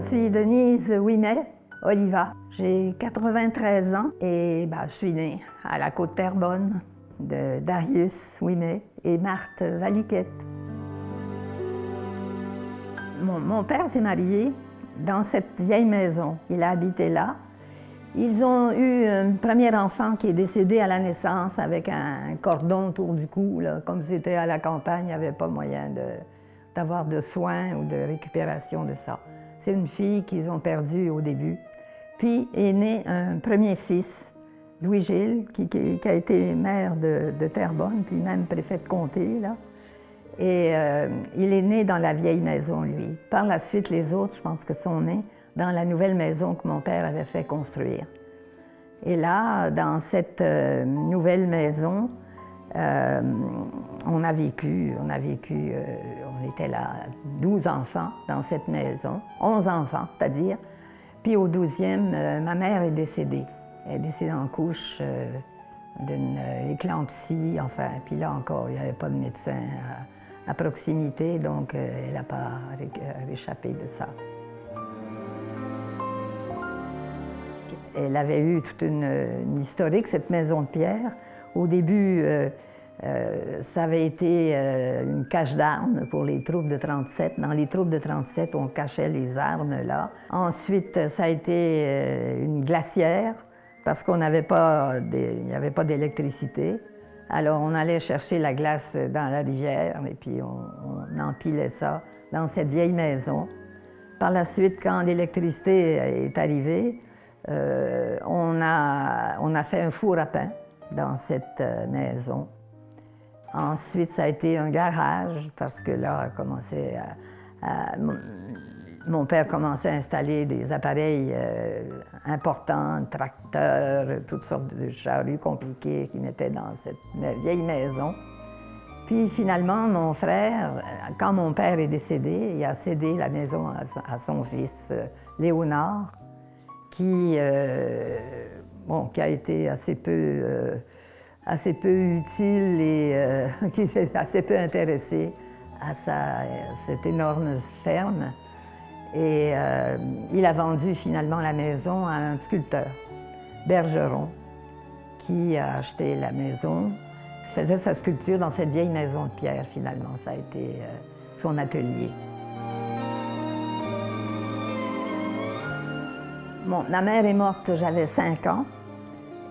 suis Denise Ouimet Oliva. J'ai 93 ans et je suis née à la Côte-Terrebonne de Darius Ouimet et Marthe Valiquette. Mon père s'est marié dans cette vieille maison. Il a habité là. Ils ont eu un premier enfant qui est décédé à la naissance avec un cordon autour du cou. Là. Comme c'était à la campagne, il n'y avait pas moyen d'avoir de soins ou de récupération de ça. C'est une fille qu'ils ont perdue au début. Puis est né un premier fils, Louis-Gilles, qui a été maire de Terrebonne, puis même préfet de comté. Là. Et il est né dans la vieille maison, lui. Par la suite, les autres, je pense que sont nés dans la nouvelle maison que mon père avait fait construire. Et là, dans cette nouvelle maison, on était là 12 enfants dans cette maison, 11 enfants, c'est-à-dire. Puis au 12e, ma mère est décédée. Elle est décédée en couche d'une éclampsie, enfin, puis là encore, il n'y avait pas de médecin à proximité, donc elle n'a pas réchappé de ça. Elle avait eu toute une historique, cette maison de pierre. Au début, ça avait été une cache d'armes pour les troupes de 37. Dans les troupes de 37, on cachait les armes là. Ensuite, ça a été une glacière parce qu'il n'y avait pas d'électricité. Alors, on allait chercher la glace dans la rivière et puis on empilait ça dans cette vieille maison. Par la suite, quand l'électricité est arrivée, on a fait un four à pain dans cette maison. Ensuite, ça a été un garage parce que là, mon père commençait à installer des appareils importants, tracteurs, toutes sortes de charrues compliquées qu'il mettait dans cette vieille maison. Puis finalement, mon frère, quand mon père est décédé, il a cédé la maison à son fils Léonard, qui a été assez peu utile et qui s'est assez peu intéressé à cette énorme ferme. Et il a vendu finalement la maison à un sculpteur, Bergeron, qui a acheté la maison, faisait sa sculpture dans cette vieille maison de pierre finalement. Ça a été son atelier. Bon, ma mère est morte, j'avais 5 ans.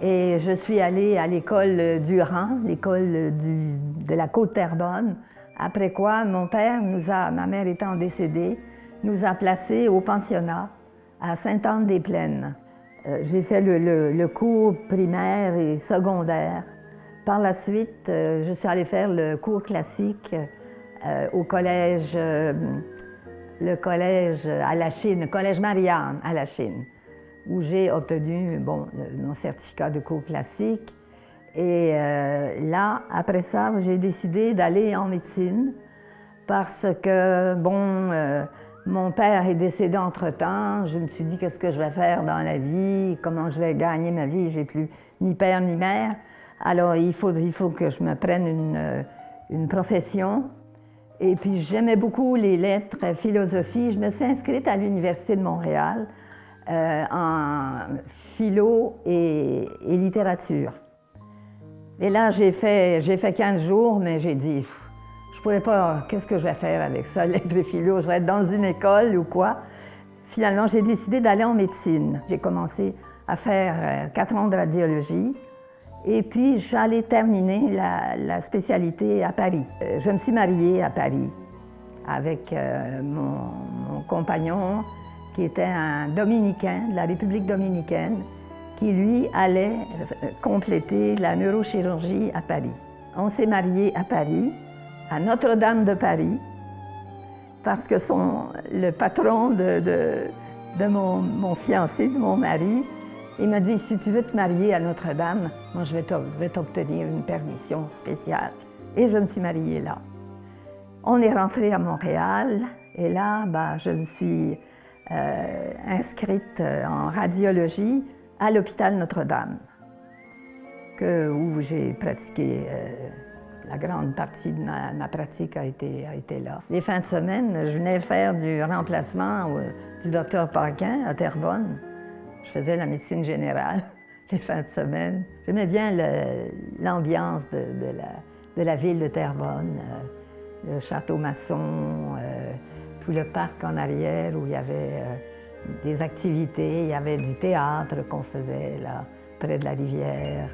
Et je suis allée à l'école Durand, l'école de la Côte-Terrebonne. Après quoi, mon père ma mère étant décédée, nous a placés au pensionnat à Sainte-Anne-des-Plaines. J'ai fait le cours primaire et secondaire. Par la suite, je suis allée faire le cours classique au collège, le collège à la Chine, le collège Marianne à la Chine, où j'ai obtenu mon certificat de cours classique. Et là, après ça, j'ai décidé d'aller en médecine parce que, mon père est décédé entre-temps. Je me suis dit, qu'est-ce que je vais faire dans la vie? Comment je vais gagner ma vie? J'ai plus ni père ni mère. Alors, il faut que je me prenne une profession. Et puis, j'aimais beaucoup les lettres, philosophie. Je me suis inscrite à l'Université de Montréal en philo et littérature. Et là, j'ai fait 15 jours, mais j'ai dit, je pourrais pas, qu'est-ce que je vais faire avec ça, lettres et philo? Je vais être dans une école ou quoi? Finalement, j'ai décidé d'aller en médecine. J'ai commencé à faire 4 ans de radiologie. Et puis, je suis allée terminer la spécialité à Paris. Je me suis mariée à Paris avec mon compagnon, qui était un Dominicain, de la République dominicaine, qui, lui, allait compléter la neurochirurgie à Paris. On s'est mariés à Paris, à Notre-Dame de Paris, parce que le patron de mon fiancé, de mon mari, il m'a dit, si tu veux te marier à Notre-Dame, moi je vais t'obtenir une permission spéciale. Et je me suis mariée là. On est rentré à Montréal et là, je me suis inscrite en radiologie à l'hôpital Notre-Dame, où j'ai pratiqué La grande partie de ma pratique a été là. Les fins de semaine, je venais faire du remplacement du docteur Paquin à Terrebonne. Je faisais la médecine générale les fins de semaine. J'aimais bien l'ambiance de la ville de Terrebonne, le château maçon, tout le parc en arrière où il y avait des activités. Il y avait du théâtre qu'on faisait là, près de la rivière.